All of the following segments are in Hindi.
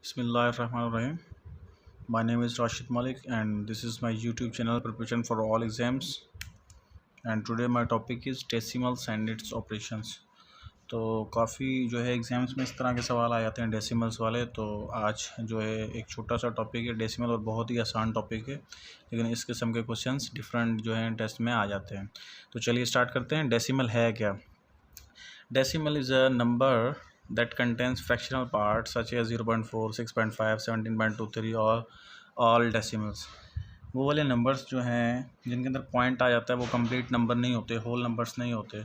Bismillahirrahmanirrahim. My name is Rashid Malik and this is my YouTube channel Preparation for All Exams. And today my topic is Decimals and its Operations. तो काफ़ी जो है एग्ज़ाम्स में इस तरह के सवाल आ जाते हैं डेसिमल्स वाले। तो आज जो है एक छोटा सा टॉपिक है डेसिमल और बहुत ही आसान टॉपिक है, लेकिन इस किस्म के क्वेश्चंस डिफरेंट जो हैं टेस्ट में आ जाते हैं। तो चलिए स्टार्ट करते हैं। डेसिमल है क्या? Decimal is a number that contains fractional parts such as 0.4, 6.5, 17.23 और all decimals। वो वाले नंबर्स जो हैं जिनके अंदर पॉइंट आ जाता है वो कंप्लीट नंबर नहीं होते, होल नंबर्स नहीं होते,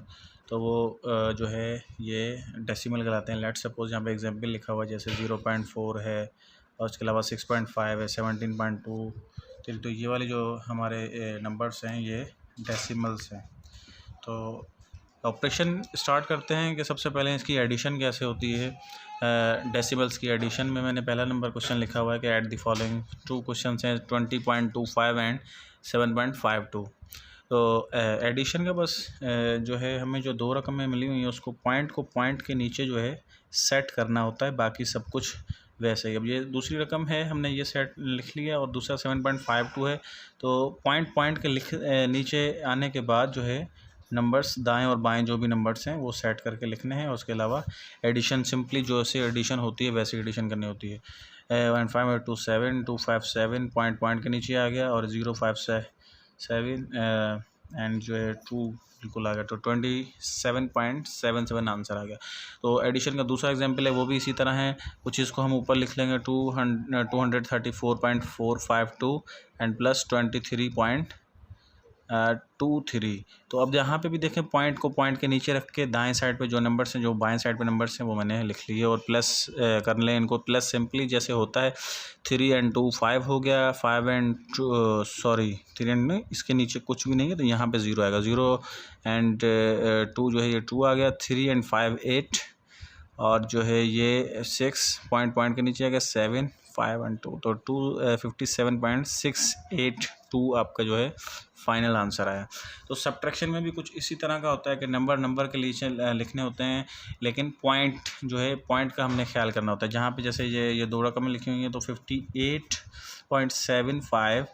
तो वो जो है ये डेसिमल कहलाते हैं। लेट्स सपोज यहाँ पे एग्जांपल लिखा हुआ है जैसे 0.4 है और उसके अलावा 6.5 है, 17.2। तो ये वाले जो हमारे नंबर्स हैं ये डेसिमल्स हैं। तो ऑपरेशन स्टार्ट करते हैं कि सबसे पहले इसकी एडिशन कैसे होती है। डेसिमल्स की एडिशन में मैंने पहला नंबर क्वेश्चन लिखा हुआ है कि add the following two question हैं 20.25 एंड 7.52। तो एडिशन का बस जो है हमें जो दो रकमें मिली हुई हैं उसको पॉइंट के नीचे जो है सेट करना होता है, बाकी सब कुछ वैसे ही। अब ये दूसरी रकम है, हमने ये सेट लिख लिया और दूसरा 7.52 है। तो पॉइंट के नीचे आने के बाद जो है नंबर्स दाएं और बाएं जो भी नंबर्स हैं वो सेट करके लिखने हैं। और उसके अलावा एडिशन सिंपली जो से एडिशन होती है वैसे एडिशन करनी होती है। 1527 257 पॉइंट के नीचे आ गया और 057 एंड जो है 2 बिल्कुल आ गया, तो 27.77 आंसर आ गया। तो एडिशन का दूसरा एग्जांपल है वो भी इसी तरह है। कुछ इसको हम ऊपर लिख लेंगे 234.452 एंड प्लस 23.23। तो अब यहाँ पे भी देखें पॉइंट को पॉइंट के नीचे रख के दाएं साइड पे जो नंबर्स हैं, जो बाएं साइड पे नंबर्स हैं वो मैंने लिख लिए और प्लस कर लें इनको। प्लस सिंपली जैसे होता है 3 एंड 2 5 हो गया, 5 एंड 3 एंड नहीं, इसके नीचे कुछ भी नहीं है तो यहाँ पे 0 आएगा। 0 एंड 2 जो है ये 2 आ गया। 3 एंड 5 8 और जो है ये 6 पॉइंट के नीचे आ गया 7 5 एंड 2, तो 57.682 आपका जो है फाइनल आंसर आया। तो सब्ट्रैक्शन में भी कुछ इसी तरह का होता है कि नंबर के नीचे लिखने होते हैं, लेकिन पॉइंट जो है पॉइंट का हमने ख्याल करना होता है। जहाँ पे जैसे ये दो रकमें लिखी हुई हैं तो 58.75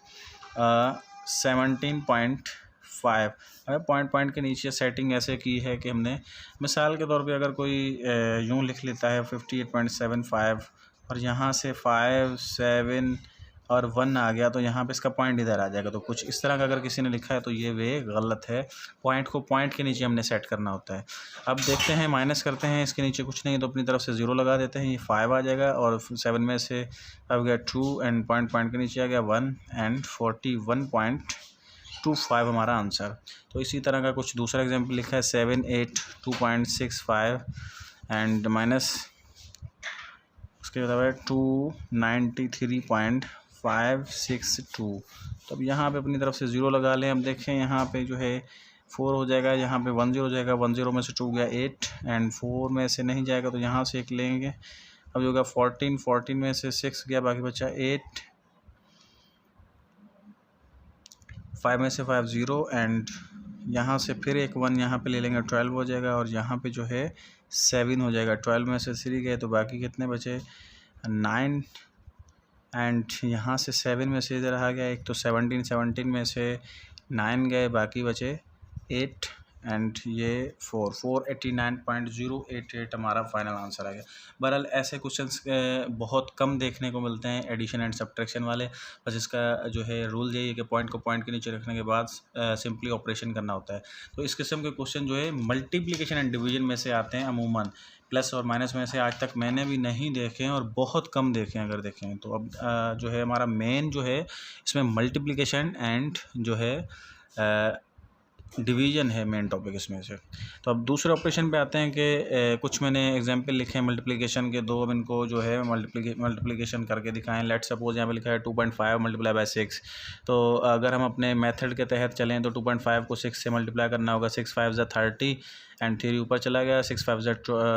17.5। अब पॉइंट के नीचे सेटिंग ऐसे की है कि हमने मिसाल के तौर पे अगर कोई यूँ लिख लेता है 58.75 और यहाँ से 5 7 और 1 आ गया तो यहाँ पे इसका पॉइंट इधर आ जाएगा। तो कुछ इस तरह का अगर किसी ने लिखा है तो ये वे गलत है। पॉइंट को पॉइंट के नीचे हमने सेट करना होता है। अब देखते हैं, माइनस करते हैं, इसके नीचे कुछ नहीं तो अपनी तरफ से 0 लगा देते हैं, ये 5 आ जाएगा और 7 में से अब गया 2 एंड पॉइंट के नीचे आ गया 1 एंड 41.25 हमारा आंसर। तो इसी तरह का कुछ दूसरा एग्जाम्पल लिखा है 7 8 2.65 एंड माइनस उसके बाद 293.562। तो अब यहाँ पे अपनी तरफ से 0 लगा लें। अब देखें यहाँ पे जो है 4 हो जाएगा, यहाँ पे 10 हो जाएगा, 10 में से 2 गया 8 एंड 4 में से नहीं जाएगा तो यहाँ से 1 लेंगे। अब जो होगा 14 में से 6 गया, बाकी बचा 8, 5 में से 5 0 एंड यहाँ से फिर एक 1 यहाँ पे ले लेंगे, 12 हो जाएगा और यहाँ पे जो है 7 हो जाएगा। 12 में से 3 गए तो बाकी कितने बचे 9 एंड यहाँ से 7 में से इधर आ गया एक, तो 17 में से 9 गए, बाकी बचे 8 एंड ये 489.088 हमारा फाइनल आंसर आ गया। बहरहाल ऐसे क्वेश्चंस बहुत कम देखने को मिलते हैं एडिशन एंड सब्ट्रैक्शन वाले। बस इसका जो है रूल यही है कि पॉइंट को पॉइंट के नीचे रखने के बाद सिंपली ऑपरेशन करना होता है। तो इस किस्म के क्वेश्चन जो है मल्टीप्लिकेशन एंड डिवीजन में से आते हैं अमूमन। प्लस और माइनस में से आज तक मैंने भी नहीं देखे हैं और बहुत कम देखे हैं अगर देखें तो। अब जो है हमारा मेन जो है इसमें मल्टीप्लिकेशन एंड जो है डिवीजन है मेन टॉपिक इसमें से। तो अब दूसरे ऑपरेशन पे आते हैं कि कुछ मैंने एग्जांपल लिखे हैं मल्टीप्लिकेशन के दो। अब इनको जो है मल्टीप्लिकेशन करके दिखाएं। लेट सपोज यहाँ पे लिखा है 2.5 मल्टीप्लाई बाय 6। तो अगर हम अपने मेथड के तहत चलें तो 2.5 को 6 से मल्टीप्लाई करना होगा। 6 5 ज़ा 30 एंड 3 ऊपर चला गया, 6 5 ज़ा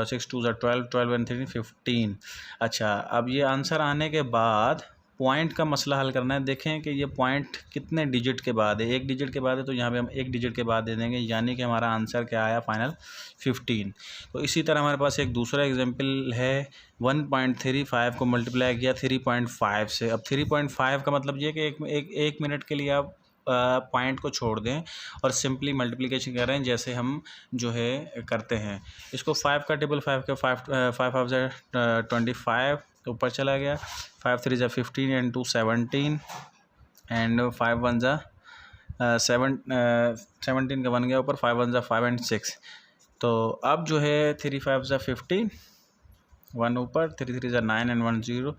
6 2 ज़ा 12 12 एंड 3 15। अच्छा, अब ये आंसर आने के बाद पॉइंट का मसला हल करना है। देखें कि ये पॉइंट कितने डिजिट के बाद है, एक डिजिट के बाद है, तो यहाँ पे हम एक डिजिट के बाद दे देंगे, यानी कि हमारा आंसर क्या आया फाइनल 15। तो इसी तरह हमारे पास एक दूसरा एग्जांपल है, 1.35 को मल्टीप्लाई किया 3.5 से। अब 3.5 का मतलब ये कि एक मिनट के लिए आप पॉइंट को छोड़ दें और सिंपली मल्टीप्लिकेशन करें, जैसे हम जो है करते हैं। इसको 5 का टेबल 5 के 5 ऑफ 25 ऊपर चला गया, 5 3 ज़ा 15 एंड 2 17 एंड 5 1 ज़ा 17 का बन गया ऊपर, 5 1 ज़ा 5 एंड 6। तो अब जो है 3 5 ज़ा 15, 1 ऊपर, 3 3 ज़ा 9 एंड 1 0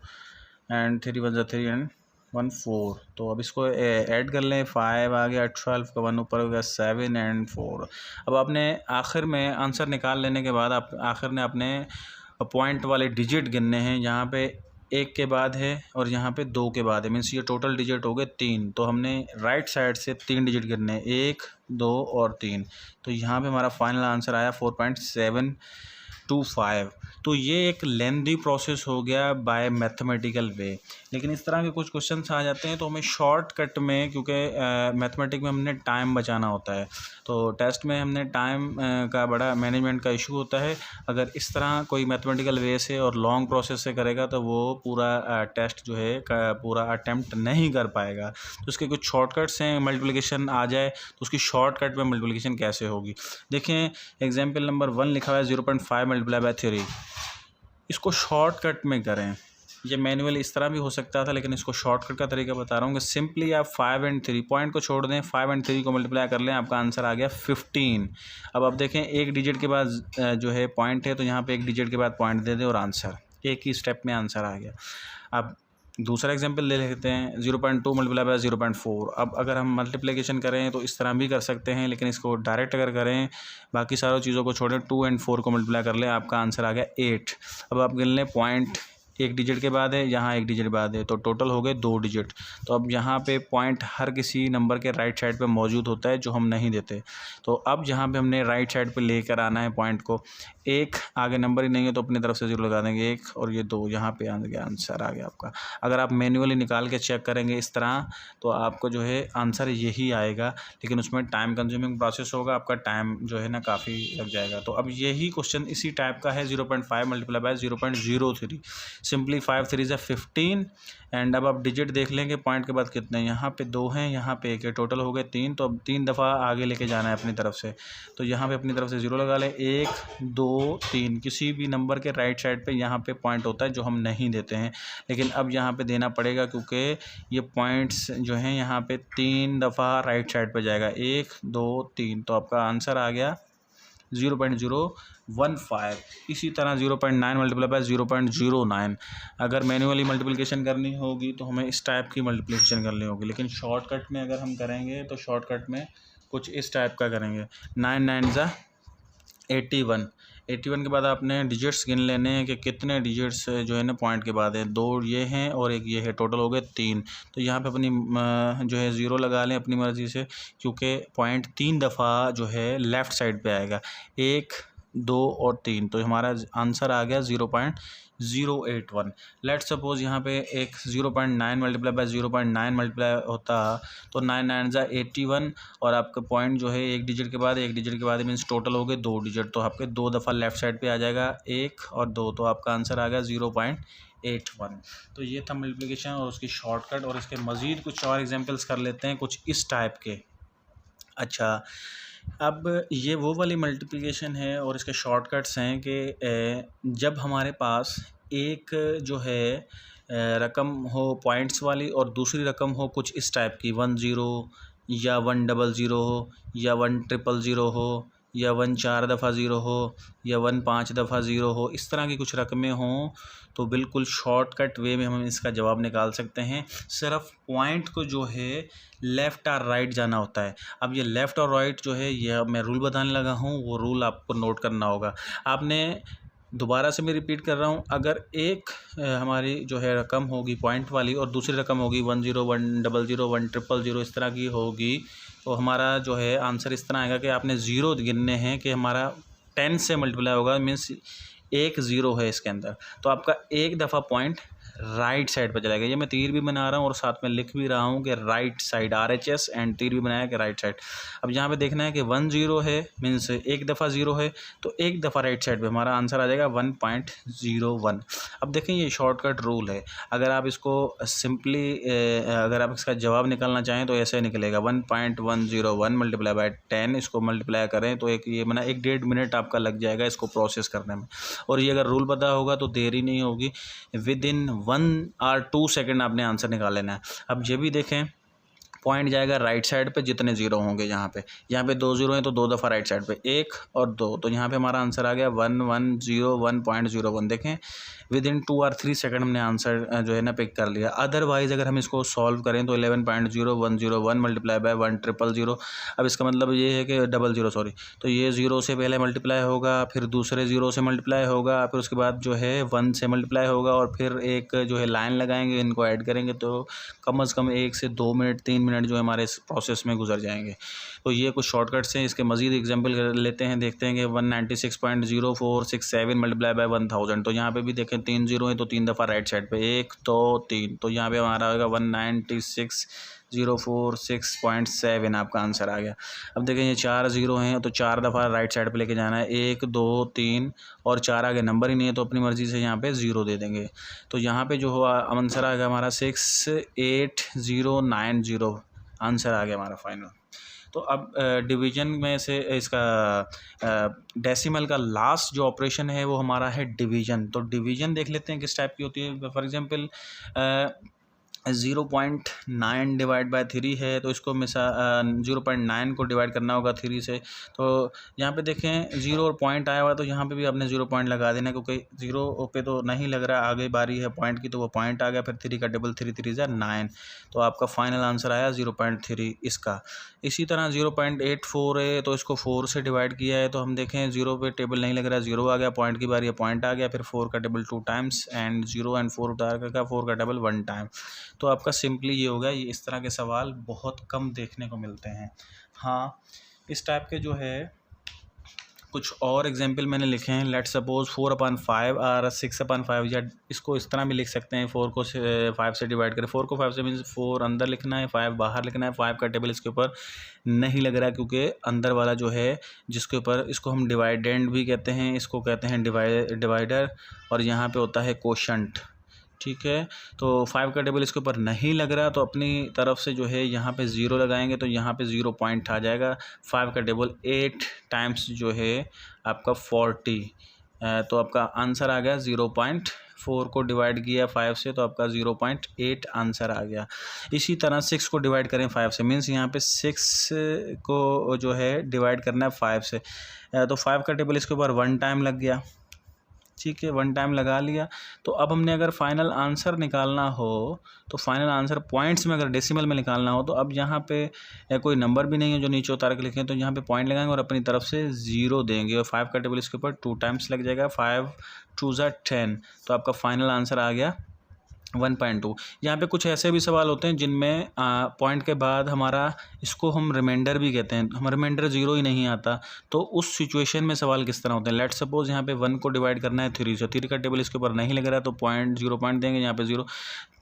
एंड 3 1 ज़ा 3 एंड 1 4। तो अब इसको ऐड कर लें, 5 आ गया 12 का 1 ऊपर हो गया 7 एंड 4। अब आपने आखिर में आंसर निकाल लेने के बाद आप आखिर में अपने पॉइंट वाले डिजिट गिनने हैं। यहाँ पे 1 के बाद है और यहाँ पे 2 के बाद है, मीन्स ये टोटल डिजिट हो गए 3। तो हमने राइट साइड से 3 डिजिट गिनने हैं, 1 2 और 3। तो यहाँ पे हमारा फाइनल आंसर आया 4.725। तो ये एक लेंदी प्रोसेस हो गया बाय मैथमेटिकल वे। लेकिन इस तरह के कुछ क्वेश्चंस आ जाते हैं तो हमें शॉर्टकट में, क्योंकि मैथमेटिक में हमने टाइम बचाना होता है, तो टेस्ट में हमने टाइम का बड़ा मैनेजमेंट का इशू होता है। अगर इस तरह कोई मैथमेटिकल वे से और लॉन्ग प्रोसेस से करेगा तो वो पूरा टेस्ट जो है पूरा अटैम्प्ट नहीं कर पाएगा। तो उसके कुछ शॉर्टकट्स हैं, मल्टीप्लिकेशन आ जाए तो उसकी शॉर्टकट में मल्टीप्लिकेशन कैसे होगी। देखें एग्जाम्पल नंबर 1 लिखा हुआ है 0.5 मल्टीप्लाई बाय 3। इसको शॉर्टकट में करें। ये मैनुअल इस तरह भी हो सकता था, लेकिन इसको शॉर्टकट का तरीका बता रहा हूँ कि सिंपली आप 5 एंड 3 पॉइंट को छोड़ दें, 5 एंड 3 को मल्टीप्लाई कर लें, आपका आंसर आ गया 15। अब आप देखें एक डिजिट के बाद जो है पॉइंट है, तो यहाँ पे एक डिजिट के बाद पॉइंट दे दें और आंसर एक ही स्टेप में आंसर आ गया। अब दूसरा एग्जांपल ले लेते हैं, 0.2 मल्टीप्लाई बाय 0.4। अब अगर हम मल्टीप्लिकेशन करें तो इस तरह भी कर सकते हैं, लेकिन इसको डायरेक्ट अगर करें, बाकी सारी चीज़ों को छोड़ें, 2 एंड 4 को मल्टीप्लाई कर लें, आपका आंसर आ गया 8। अब आप गिन लें, पॉइंट एक डिजिट के बाद है, यहाँ एक डिजिट बाद है, तो टोटल हो गए 2 डिजिट। तो अब यहाँ पे पॉइंट हर किसी नंबर के राइट साइड पे मौजूद होता है, जो हम नहीं देते। तो अब यहाँ पे हमने राइट साइड पे लेकर आना है पॉइंट को। एक आगे नंबर ही नहीं है तो अपनी तरफ से 0 लगा देंगे, 1 और ये 2, यहाँ पे आ गया आंसर आ गया आपका। अगर आप मैन्युअली निकाल के चेक करेंगे इस तरह, तो आपको जो है आंसर यही आएगा, लेकिन उसमें टाइम कंज्यूमिंग प्रोसेस होगा, आपका टाइम जो है ना काफ़ी लग जाएगा। तो अब यही क्वेश्चन इसी टाइप का है, 0.5 मल्टीप्लाई बाय 0.03। सिंपली 5 3 ज़ा 15 एंड अब आप डिजिट देख लेंगे पॉइंट के बाद कितने, यहाँ पे 2 हैं, यहाँ पे 1 है, टोटल हो गए 3। तो अब 3 दफ़ा आगे लेके जाना है अपनी तरफ से, तो यहाँ पे अपनी तरफ से 0 लगा लें, 1 2 3। किसी भी नंबर के राइट साइड पे यहाँ पे पॉइंट होता है जो हम नहीं देते हैं, लेकिन अब यहाँ पे देना पड़ेगा, क्योंकि ये पॉइंट्स जो हैं यहाँ पे 3 दफ़ा राइट साइड पे जाएगा, 1 2 3। तो आपका आंसर आ गया 0.015। इसी तरह 0.9 मल्टीप्लाई बाय 0.09। अगर मैन्युअली मल्टीप्लिकेशन करनी होगी तो हमें इस टाइप की मल्टीप्लिकेशन करनी होगी, लेकिन शॉर्टकट में अगर हम करेंगे तो शॉर्टकट में कुछ इस टाइप का करेंगे, 9 9 ज़ा 81। 81 के बाद आपने डिजिट्स गिन लेने हैं कि कितने डिजिट्स जो है ना पॉइंट के बाद हैं, 2 ये हैं और 1 ये है, टोटल हो गए 3। तो यहाँ पे अपनी जो है 0 लगा लें अपनी मर्ज़ी से, क्योंकि पॉइंट 3 दफ़ा जो है लेफ़्ट साइड पे आएगा, 1 2 और 3। तो हमारा आंसर आ गया 0.081। लेट सपोज़ यहाँ पे एक 0.9 मल्टीप्लाई बाय 0.9 मल्टीप्लाई होता, तो 9 9 ज़ा 81 और आपका पॉइंट जो है एक डिजिट के बाद मीन्स टोटल हो गए 2 डिजिट। तो आपके 2 दफ़ा लेफ़्ट साइड पे आ जाएगा, 1 और 2। तो आपका आंसर आ गया 0.81। तो ये था मल्टीप्लिकेशन और उसकी शॉर्टकट। और इसके मज़ीद कुछ और एग्जांपल्स कर लेते हैं कुछ इस टाइप के। अच्छा, अब ये वो वाली मल्टीप्लिकेशन है और इसके शॉर्टकट्स हैं कि जब हमारे पास एक जो है रकम हो पॉइंट्स वाली और दूसरी रकम हो कुछ इस टाइप की, 10 या 100 हो या 100 हो या 1 4 दफ़ा 0 हो या 1 5 दफ़ा 0 हो, इस तरह की कुछ रकमें हों, तो बिल्कुल शॉर्टकट वे में हम इसका जवाब निकाल सकते हैं। सिर्फ पॉइंट को जो है लेफ़्ट और राइट जाना होता है। अब ये लेफ़्ट और राइट जो है ये मैं रूल बताने लगा हूँ, वो रूल आपको नोट करना होगा। आपने दोबारा से मैं रिपीट कर रहा हूँ, अगर एक हमारी जो है रकम होगी पॉइंट वाली और दूसरी रकम होगी 10 100 100 इस तरह की होगी, तो हमारा जो है आंसर इस तरह आएगा कि आपने 0 गिनने हैं कि हमारा 10 से मल्टीप्लाई होगा, मीन्स 1 0 है इसके अंदर। तो आपका एक दफ़ा पॉइंट राइट साइड पर चला गया। ये मैं तीर भी बना रहा हूँ और साथ में लिख भी रहा हूँ कि राइट साइड, RHS, एंड तीर भी बनाया कि राइट साइड। अब यहाँ पे देखना है कि 1 0 है, मीन्स एक दफ़ा 0 है, तो एक दफ़ा राइट साइड पे हमारा आंसर आ जाएगा 1.01। अब देखें ये शॉर्टकट रूल है, अगर आप इसको सिंपली अगर आप इसका जवाब निकालना चाहें तो ऐसे निकलेगा 1.101 मल्टीप्लाई बाय 10, इसको मल्टीप्लाई करें तो एक ये बना 1.5 मिनट आपका लग जाएगा इसको प्रोसेस करने में। और ये अगर रूल पता होगा तो देरी नहीं होगी, विद इन 1 और 2 सेकेंड आपने आंसर निकाल लेना है। अब ये भी देखें, पॉइंट जाएगा राइट साइड पे जितने जीरो होंगे, यहाँ पे 2 जीरो हैं तो 2 दफ़ा राइट साइड पे, 1 और 2, तो यहाँ पे हमारा आंसर आ गया 1.01 देखें विद इन 2 और 3 सेकंड हमने आंसर जो है ना पिक कर लिया। अदरवाइज़ अगर हम इसको सॉल्व करें तो 11.0101 मल्टीप्लाई बाय 1,000। अब इसका मतलब ये है कि 00 सॉरी, तो ये 0 से पहले मल्टीप्लाई होगा, फिर दूसरे 0 से मल्टीप्लाई होगा, फिर उसके बाद जो है 1 से मल्टीप्लाई होगा, और फिर एक जो है लाइन लगाएंगे, इनको ऐड करेंगे, तो कम से कम 1 से 2 मिनट 3 मिनट जो है हमारे इस प्रोसेस में गुजर जाएंगे। तो ये कुछ शॉर्टकट्स हैं। इसके मज़ीद एग्जांपल लेते हैं, देखते हैं कि 196.0467 मल्टीप्लाई बाय 1000। तो यहाँ पे भी देखें 3 जीरो है तो 3 दफ़ा राइट साइड पे, 1 2 3, तो यहाँ पे हमारा होगा 196,046.7 आपका आंसर आ गया। अब देखें ये 4 जीरो हैं तो 4 दफ़ा राइट साइड पे लेके जाना है, 1 2 3 और 4 आगे नंबर ही नहीं है तो अपनी मर्ज़ी से यहाँ पे 0 दे देंगे। तो यहाँ पे जो हुआ आंसर आ गया हमारा 68090 आंसर आ गया हमारा फाइनल। तो अब डिवीज़न में से इसका डेसिमल का लास्ट जो ऑपरेशन है वो हमारा है डिवीज़न। तो डिवीज़न देख लेते हैं किस टाइप की होती है। फॉर एग्जांपल 0.9 डिवाइड बाय 3 है, तो इसको 0.9 को डिवाइड करना होगा 3 से। तो यहाँ पे देखें 0 और पॉइंट आया हुआ, तो यहाँ पे भी आपने 0 पॉइंट लगा देना, क्योंकि 0 पे तो नहीं लग रहा, आगे बारी है पॉइंट की, तो वो पॉइंट आ गया। फिर 3 का टेबल 3 3 ज़ा 9, तो आपका फाइनल आंसर आया 0.3 इसका। इसी तरह 0.84 है, तो इसको 4 से डिवाइड किया है, तो हम देखें 0 पे टेबल नहीं लग रहा, 0 आ गया, पॉइंट की बारी है, पॉइंट आ गया, फिर 4 का टेबल 2 टाइम्स एंड 0 एंड 4 उतार कर 4 का टेबल 1 टाइम। तो आपका सिंपली ये होगा। ये इस तरह के सवाल बहुत कम देखने को मिलते हैं। हाँ, इस टाइप के जो है कुछ और एग्जाम्पल मैंने लिखे हैं। लेट सपोज 4/5 और 6/5, या इसको इस तरह भी लिख सकते हैं, 4 को 5 से डिवाइड करें। 4 को 5 से मीन्स 4 अंदर लिखना है, 5 बाहर लिखना है। 5 का टेबल इसके ऊपर नहीं लग रहा है, क्योंकि अंदर वाला जो है जिसके ऊपर, इसको हम डिवाइडेंड भी कहते हैं, इसको कहते हैं डिवाइडर, और यहाँ पे होता है कोशंट। ठीक है, तो 5 का टेबल इसके ऊपर नहीं लग रहा, तो अपनी तरफ से जो है यहाँ पे 0 लगाएंगे, तो यहाँ पे 0 पॉइंट आ जाएगा। 5 का टेबल 8 टाइम्स जो है आपका 40, तो आपका आंसर आ गया 0.4 को डिवाइड किया 5 से, तो आपका 0.8 आंसर आ गया। इसी तरह 6 को डिवाइड करें 5 से, मीन्स यहाँ पे 6 को जो है डिवाइड करना है 5 से, तो 5 का टेबल इसके ऊपर 1 टाइम लग गया। ठीक है, 1 टाइम लगा लिया। तो अब हमने अगर फाइनल आंसर निकालना हो, तो फाइनल आंसर पॉइंट्स में अगर डेसिमल में निकालना हो, तो अब यहाँ पे कोई नंबर भी नहीं है जो नीचे उतार के लिखें, तो यहाँ पे पॉइंट लगाएंगे और अपनी तरफ से 0 देंगे, और 5 का टेबल इसके ऊपर 2 टाइम्स लग जाएगा, 5 2 ज़ा 10, तो आपका फाइनल आंसर आ गया 1.2। यहाँ पे कुछ ऐसे भी सवाल होते हैं जिनमें पॉइंट के बाद हमारा, इसको हम रिमाइंडर भी कहते हैं, हम रिमाइंडर 0 ही नहीं आता, तो उस सिचुएशन में सवाल किस तरह होते हैं। लेट सपोज यहाँ पे 1 को डिवाइड करना है 3 से, 3 का टेबल इसके ऊपर नहीं लग रहा, तो 0 पॉइंट देंगे, यहाँ पे 0,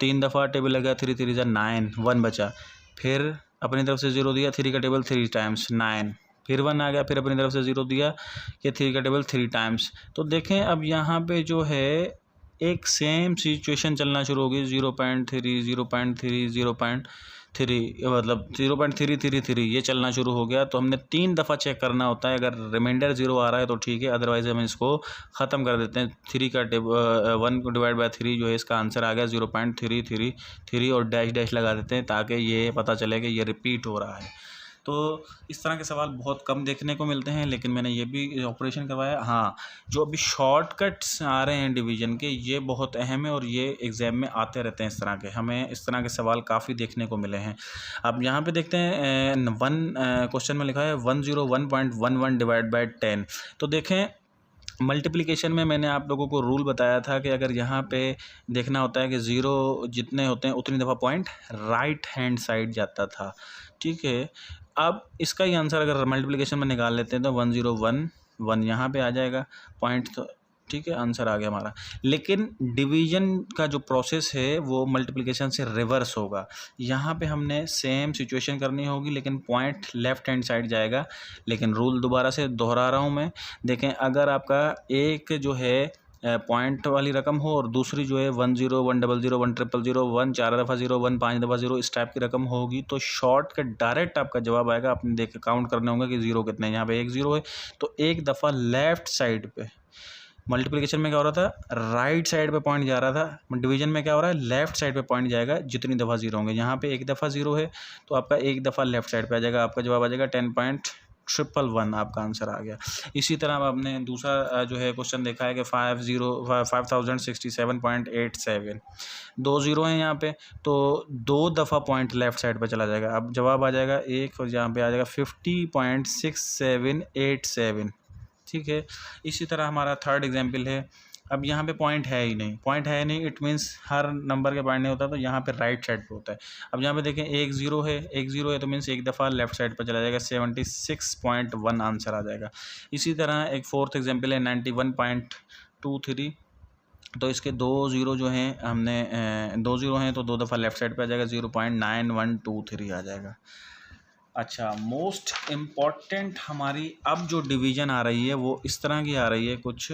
3 दफ़ा टेबल लगा, 3 3 ज़ा 9, 1 बचा, फिर अपनी तरफ से 0 दिया, 3 का टेबल 3 टाइम्स 9, फिर 1 आ गया, फिर अपनी तरफ से 0 दिया, कि 3 का टेबल 3 टाइम्स। तो देखें अब यहाँ पे जो है एक सेम सिचुएशन चलना शुरू होगी, 0.3 0.3 0.3, मतलब 0.333 ये चलना शुरू हो गया। तो हमने 3 दफ़ा चेक करना होता है, अगर रिमाइंडर 0 आ रहा है तो ठीक है, अदरवाइज़ हम इसको ख़त्म कर देते हैं। 3 का टेबल 1 को डिवाइड बाय 3 जो है इसका आंसर आ गया 0.333 और डैश डैश लगा देते हैं, ताकि ये पता चले कि ये रिपीट हो रहा है। तो इस तरह के सवाल बहुत कम देखने को मिलते हैं, लेकिन मैंने ये भी ऑपरेशन करवाया। हाँ, जो अभी शॉर्टकट्स आ रहे हैं डिवीज़न के, ये बहुत अहम है और ये एग्ज़ाम में आते रहते हैं। इस तरह के हमें इस तरह के सवाल काफ़ी देखने को मिले हैं। अब यहाँ पे देखते हैं 1 क्वेश्चन में लिखा है 101.11 डिवाइड बाय 10। तो देखें मल्टीप्लिकेशन में मैंने आप लोगों को रूल बताया था कि अगर यहाँ पे देखना होता है कि 0 जितने होते हैं उतनी दफ़ा पॉइंट राइट हैंड साइड जाता था। ठीक है, अब इसका ही आंसर अगर मल्टीप्लिकेशन में निकाल लेते हैं तो 1011 यहाँ पे आ जाएगा पॉइंट, तो ठीक है, आंसर आ गया हमारा। लेकिन डिवीजन का जो प्रोसेस है वो मल्टीप्लिकेशन से रिवर्स होगा। यहाँ पे हमने सेम सिचुएशन करनी होगी, लेकिन पॉइंट लेफ्ट हैंड साइड जाएगा। लेकिन रूल दोबारा से दोहरा रहा हूँ मैं। देखें, अगर आपका एक जो है पॉइंट वाली रकम हो और दूसरी जो है 10 100 100 1000 1 4 दफ़ा 0 1 5 दफ़ा 0 इस टाइप की रकम होगी, तो शॉर्ट का डायरेक्ट आपका जवाब आएगा। आपने देख काउंट करने होंगे कि ज़ीरो कितने हैं। यहाँ पे एक ज़ीरो है तो एक दफ़ा लेफ्ट साइड पे, मल्टीप्लिकेशन में क्या हो रहा था, राइट साइड पे पॉइंट जा रहा था, डिवीजन में क्या हो रहा है, लेफ्ट साइड पे पॉइंट जाएगा जितनी दफ़ा जीरो होंगे। यहाँ पे एक दफ़ा जीरो है तो आपका एक दफ़ा लेफ्ट साइड पे आ जाएगा, आपका जवाब आ जाएगा 10.111, आपका आंसर आ गया। इसी तरह अब आपने दूसरा जो है क्वेश्चन देखा है कि 5067.87, दो ज़ीरो हैं यहाँ पे, तो दो दफ़ा पॉइंट लेफ्ट साइड पे चला जाएगा। अब जवाब आ जाएगा एक, और यहाँ पे आ जाएगा 50.6787, ठीक है। इसी तरह हमारा थर्ड एग्जाम्पल है। अब यहाँ पे पॉइंट है ही नहीं, पॉइंट है ही नहीं, इट मीन्स हर नंबर के पॉइंट नहीं होता, तो यहाँ पे राइट साइड पे होता है। अब यहाँ पे देखें एक ज़ीरो है तो मीन्स एक दफ़ा लेफ्ट साइड पे चला जाएगा, 76.1 आंसर आ जाएगा। इसी तरह एक फोर्थ एग्जाम्पल है 91.23, तो इसके दो ज़ीरो जो हैं, हमने दो ज़ीरो हैं तो दो दफ़ा लेफ्ट साइड पे आ जाएगा, 0.9123 आ जाएगा। अच्छा, मोस्ट इम्पॉर्टेंट हमारी अब जो डिवीज़न आ रही है वो इस तरह की आ रही है कुछ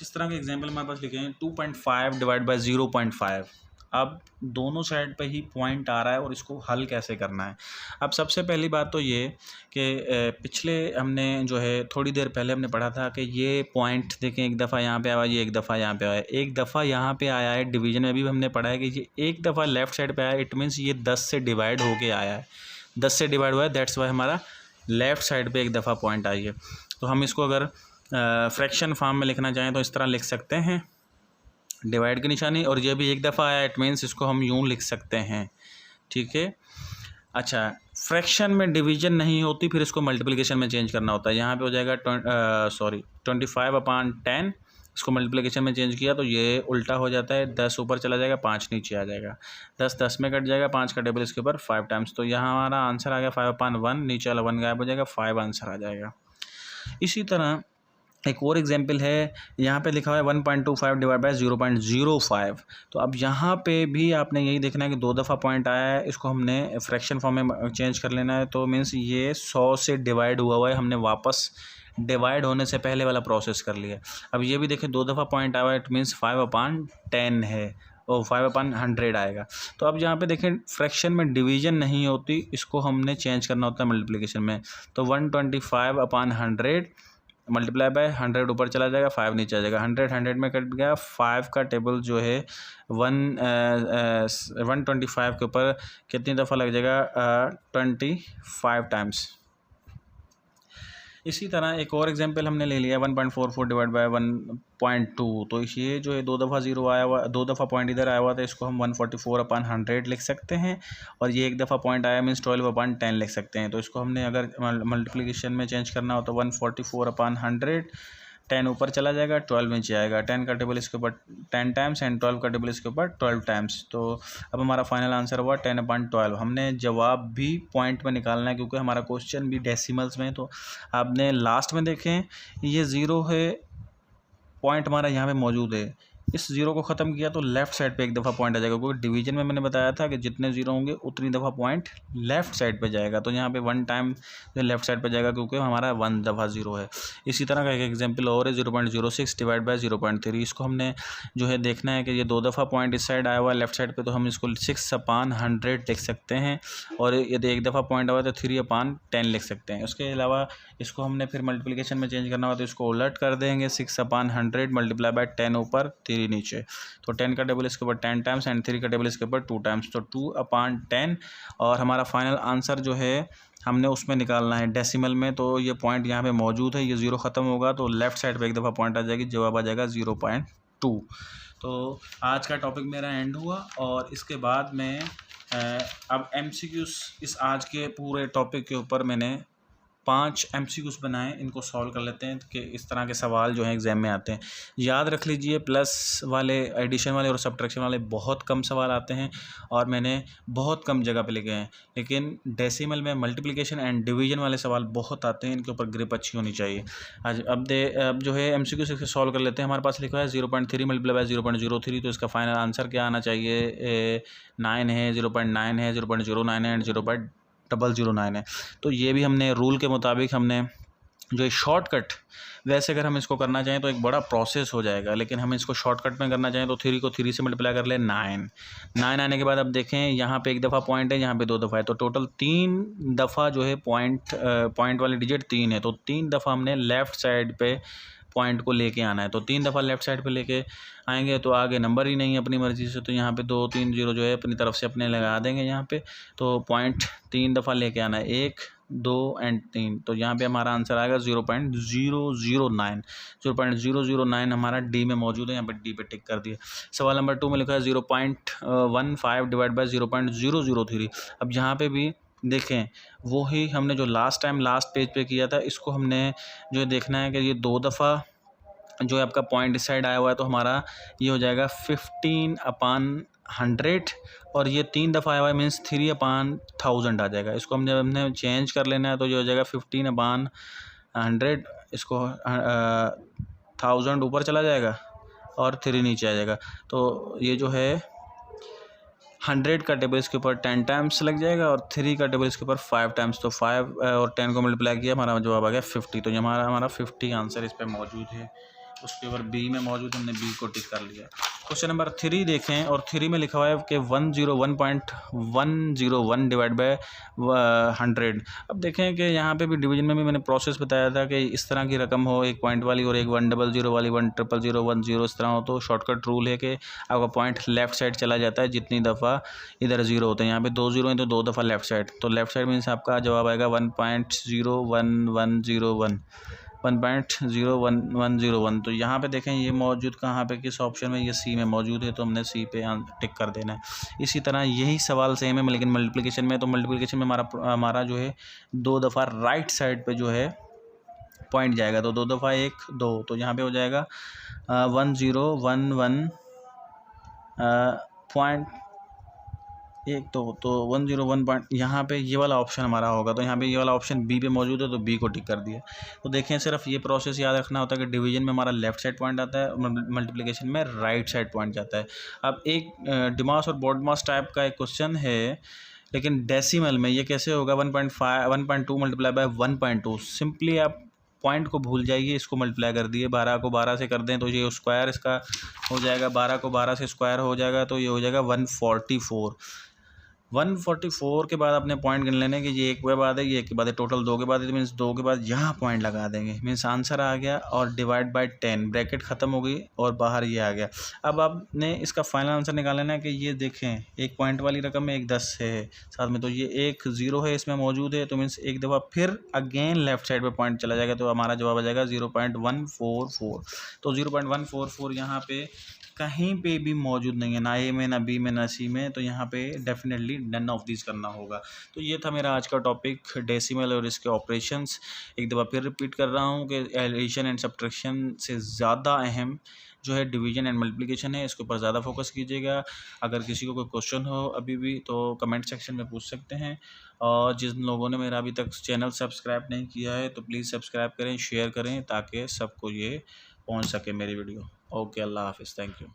इस तरह के एग्जांपल हमारे पास लिखे हैं। 2.5 डिवाइड बाय 0.5। अब दोनों साइड पे ही पॉइंट आ रहा है और इसको हल कैसे करना है। अब सबसे पहली बात तो ये कि पिछले हमने जो है थोड़ी देर पहले हमने पढ़ा था कि ये पॉइंट देखें, एक दफ़ा यहाँ पे आया, ये एक दफ़ा यहाँ पे आया, एक दफ़ा यहाँ पे आया है। डिवीज़न में भी हमने पढ़ा है कि ये एक दफ़ा लेफ़्ट साइड पे आया, इट मीन्स ये 10 से डिवाइड होके आया है, 10 से डिवाइड हुआ है, दैट्स वाई हमारा लेफ़्ट साइड पे एक दफ़ा पॉइंट आई है। तो हम इसको अगर फ्रैक्शन फॉर्म में लिखना चाहें तो इस तरह लिख सकते हैं, डिवाइड की निशानी, और ये भी एक दफ़ा आया, इट मीन्स इसको हम यूँ लिख सकते हैं, ठीक है। अच्छा, फ्रैक्शन में डिवीजन नहीं होती, फिर इसको मल्टीप्लिकेशन में चेंज करना होता है। यहाँ पे हो जाएगा 25/10, इसको मल्टीप्लिकेशन में चेंज किया तो ये उल्टा हो जाता है, 10 ऊपर चला जाएगा, 5 नीचे आ जाएगा, 10 10 में कट जाएगा, 5 का टेबल इसके ऊपर 5 टाइम्स, तो यहाँ हमारा आंसर आ गया 5/1, नीचे वाला 1 गायब हो जाएगा, 5 आंसर आ जाएगा। इसी तरह एक और एग्जाम्पल है, यहाँ पे लिखा हुआ है 1.25 डिवाइड बाय 0.05। तो अब यहाँ पे भी आपने यही देखना है कि दो दफ़ा पॉइंट आया है, इसको हमने फ्रैक्शन फॉर्म में चेंज कर लेना है। तो मीन्स ये 100 से डिवाइड हुआ है, हमने वापस डिवाइड होने से पहले वाला प्रोसेस कर लिया। अब ये भी देखें, दो दफ़ा पॉइंट आया है, इट मीन्स 5/10 है, और 5/100 आएगा। तो अब यहाँ पे देखें, फ्रैक्शन में डिवीजन नहीं होती, इसको हमने चेंज करना होता है मल्टीप्लिकेशन में। तो 125/100 मल्टीप्लाई बाय 100 ऊपर चला जाएगा, 5 नीचे आ जाएगा, 100 में कट गया, 5 का टेबल जो है 125 के ऊपर कितनी दफ़ा लग जाएगा, 25 टाइम्स। इसी तरह एक और एग्जांपल हमने ले लिया 1.44 डिवाइड बाय 1.2। तो ये जो है दो दफ़ा ज़ीरो आया हुआ, दो दफ़ा पॉइंट इधर आया हुआ था, इसको हम 144/100 लिख सकते हैं, और ये एक दफ़ा पॉइंट आया मीन्स 12/10 लिख सकते हैं। तो इसको हमने अगर मल्टीप्लिकेशन में चेंज करना हो तो 144/100, 10 ऊपर चला जाएगा, 12 नीचे आएगा, 10 का टेबल इसके ऊपर 10 टाइम्स एंड 12 का टेबल इसके ऊपर 12 टाइम्स। तो अब हमारा फाइनल आंसर हुआ 10/12। हमने जवाब भी पॉइंट में निकालना है क्योंकि हमारा क्वेश्चन भी डेसिमल्स में है। तो आपने लास्ट में देखें, ये ज़ीरो है, पॉइंट हमारा यहाँ पे मौजूद है, इस ज़ीरो को ख़त्म किया तो लेफ़्ट साइड पे एक दफ़ा पॉइंट आ जाएगा, क्योंकि डिवीजन में मैंने बताया था कि जितने ज़ीरो होंगे उतनी दफ़ा पॉइंट लेफ़्ट साइड पे जाएगा। तो यहाँ पे 1 टाइम लेफ़्ट साइड पे जाएगा क्योंकि हमारा 1 दफ़ा ज़ीरो है। इसी तरह का एक एग्जांपल और है 0.06 डिवाइड बाय 0.3। इसको हमने जो है देखना है कि ये दो दफ़ा पॉइंट इस साइड आया हुआ है लेफ़्ट साइड पर, तो हम इसको 6/100 लिख सकते हैं, और यदि एक दफ़ा पॉइंट आया तो 3/10 लिख सकते हैं। उसके अलावा इसको हमने फिर मल्टीप्लिकेशन में चेंज करना हुआ तो इसको उलट कर देंगे, 6/100 मल्टीप्लाई बाय 10 ऊपर 3 नीचे, तो 10 का टेबल इसके ऊपर 10 टाइम्स एंड 3 का टेबल इसके ऊपर 2 टाइम्स, तो 2/10। और हमारा फाइनल आंसर जो है हमने उसमें निकालना है डेसिमल में। तो ये पॉइंट यहाँ पे मौजूद है, ये ज़ीरो ख़त्म होगा तो लेफ़्ट साइड पे एक दफ़ा पॉइंट आ जाएगी, जवाब आ जाएगा 0.2। तो आज का टॉपिक मेरा एंड हुआ, और इसके बाद में अब MCQs इस आज के पूरे टॉपिक के ऊपर मैंने 5 MCQs बनाए, इनको सॉल्व कर लेते हैं कि इस तरह के सवाल जो हैं एग्ज़ाम में आते हैं। याद रख लीजिए, प्लस वाले, एडिशन वाले और सब्ट्रैक्शन वाले बहुत कम सवाल आते हैं और मैंने बहुत कम जगह पे लिखे हैं, लेकिन डेसिमल में मल्टीप्लिकेशन एंड डिवीजन वाले सवाल बहुत आते हैं, इनके ऊपर ग्रिप अच्छी होनी चाहिए। आज अब जो है MCQ से सॉल्व कर लेते हैं। हमारे पास लिखा है 0.3 मल्टीप्लाई बाय 0.03, तो इसका फाइनल आंसर क्या आना चाहिए? 9 है, 0.9 है, 0.09 है एंड 0.009 है। तो ये भी हमने रूल के मुताबिक हमने जो है शॉर्टकट, वैसे अगर हम इसको करना चाहें तो एक बड़ा प्रोसेस हो जाएगा, लेकिन हम इसको शॉर्टकट में करना चाहें तो 3 को 3 से मल्टीप्लाई कर ले 9 आने के बाद अब देखें यहाँ पे एक दफ़ा पॉइंट है, यहाँ पे 2 दफ़ा है, तो टोटल 3 दफ़ा जो है पॉइंट वाली डिजिट 3 है, तो 3 दफ़ा हमने लेफ़्ट साइड पे पॉइंट को लेके आना है। तो 3 दफ़ा लेफ़्ट साइड पे लेके आएंगे तो आगे नंबर ही नहीं है अपनी मर्ज़ी से, तो यहाँ पे 2 3 0 जो है अपनी तरफ से अपने लगा देंगे यहाँ पे। तो पॉइंट 3 दफ़ा लेके आना है, 1 2 एंड 3, तो यहाँ पे हमारा आंसर आएगा 0.009। 0.009 हमारा डी में मौजूद है, यहाँ पे डी पे टिक कर दिया। सवाल नंबर 2 में लिखा है 0.15 डिवाइड बाई 0.003। अब यहाँ पे भी देखें, वही हमने जो लास्ट टाइम लास्ट पेज पे किया था, इसको हमने जो है देखना है कि ये 2 दफ़ा जो है आपका पॉइंट इस साइड आया हुआ है, तो हमारा ये हो जाएगा 15/100 और ये 3 दफ़ा आया हुआ है मीन्स 3/1000 आ जाएगा। इसको हमने चेंज कर लेना है, तो ये हो जाएगा 15/100, इसको 1000 ऊपर चला जाएगा और 3 नीचे आ जाएगा। तो ये जो है 100 का टेबल इसके ऊपर 10 टाइम्स लग जाएगा और 3 का टेबल इसके ऊपर 5 टाइम्स, तो 5 और 10 को मल्टीप्लाई किया, हमारा जवाब आ गया 50। तो ये हमारा 50 आंसर इस पर मौजूद है। उसके ऊपर बी में मौजूद, हमने बी को टिक कर लिया। क्वेश्चन नंबर 3 देखें, और 3 में लिखा हुआ है कि 101.101 डिवाइड बाय 100। अब देखें कि यहाँ पे भी डिवीजन में भी मैंने प्रोसेस बताया था कि इस तरह की रकम हो, एक पॉइंट वाली और एक 100 वाली, 10010 इस तरह हो, तो शॉर्टकट रूल है कि आपका पॉइंट लेफ्ट साइड चला जाता है जितनी दफ़ा इधर 0 होते हैं। यहाँ पे 2 0 हैं तो 2 दफ़ा लेफ्ट साइड, तो लेफ्ट साइड मीन्स आपका जवाब आएगा 1.01101। 1.01101। तो यहाँ पे देखें ये मौजूद कहाँ पे, किस ऑप्शन में? ये सी में मौजूद है, तो हमने सी पे टिक कर देना है। इसी तरह यही सवाल सेम है लेकिन मल्टीप्लिकेशन में, तो मल्टीप्लिकेशन में हमारा जो है 2 दफ़ा राइट साइड पे जो है पॉइंट जाएगा, तो 2 दफ़ा 1 2, तो यहाँ पे हो जाएगा 1011 पॉइंट 1 तो 101 पॉइंट, यहाँ पे ये वाला ऑप्शन हमारा होगा, तो यहाँ पे ये वाला ऑप्शन बी पे मौजूद है, तो बी को टिक कर दिया। तो देखें, सिर्फ ये प्रोसेस याद रखना होता है कि डिवीजन में हमारा लेफ्ट साइड पॉइंट आता है, मल्टीप्लिकेशन में राइट साइड पॉइंट जाता है। अब एक डिमास और बॉडमास टाइप का एक क्वेश्चन है, लेकिन डेसिमल में ये कैसे होगा? 1.2 मल्टीप्लाई बाय 1.2। सिंपली आप पॉइंट को भूल जाइए, इसको मल्टीप्लाई कर दिए, 12 को 12 से कर दें तो ये स्क्वायर इसका हो जाएगा, 12 को 12 से स्क्वायर हो जाएगा, तो ये हो जाएगा 144। 144 के बाद अपने पॉइंट गिन लेने कि ये एक के बाद है, ये एक के बाद है, टोटल 2 के बाद है, तो मीन्स 2 के बाद यहाँ पॉइंट लगा देंगे, मीन्स आंसर आ गया। और डिवाइड बाय 10, ब्रैकेट ख़त्म हो गई और बाहर ये आ गया। अब आपने इसका फाइनल आंसर निकालना है कि ये देखें, एक पॉइंट वाली रकम में एक 10 है साथ में, तो ये एक 0 है इसमें मौजूद है, तो मीन्स एक दफ़ा फिर अगेन लेफ्ट साइड पर पॉइंट चला जाएगा, तो हमारा जवाब आ जाएगा 0.144। तो 0.144 यहाँ पे कहीं पे भी मौजूद नहीं है, ना ए में, ना बी में, ना सी में, तो यहाँ पे डेफिनेटली नन ऑफ दिस करना होगा। तो ये था मेरा आज का टॉपिक, डेसिमल और इसके ऑपरेशंस। एक दफ़ा फिर रिपीट कर रहा हूँ कि एडिशन एंड सब्ट्रैक्शन से ज़्यादा अहम जो है डिवीजन एंड मल्टीप्लिकेशन है, इसके ऊपर ज़्यादा फोकस कीजिएगा। अगर किसी को कोई क्वेश्चन हो अभी भी तो कमेंट सेक्शन में पूछ सकते हैं, और जिन लोगों ने मेरा अभी तक चैनल सब्सक्राइब नहीं किया है तो प्लीज़ सब्सक्राइब करें, शेयर करें, ताकि सबको ये पहुंच सके मेरी वीडियो। ओके, अल्लाह हाफिज़, थैंक यू।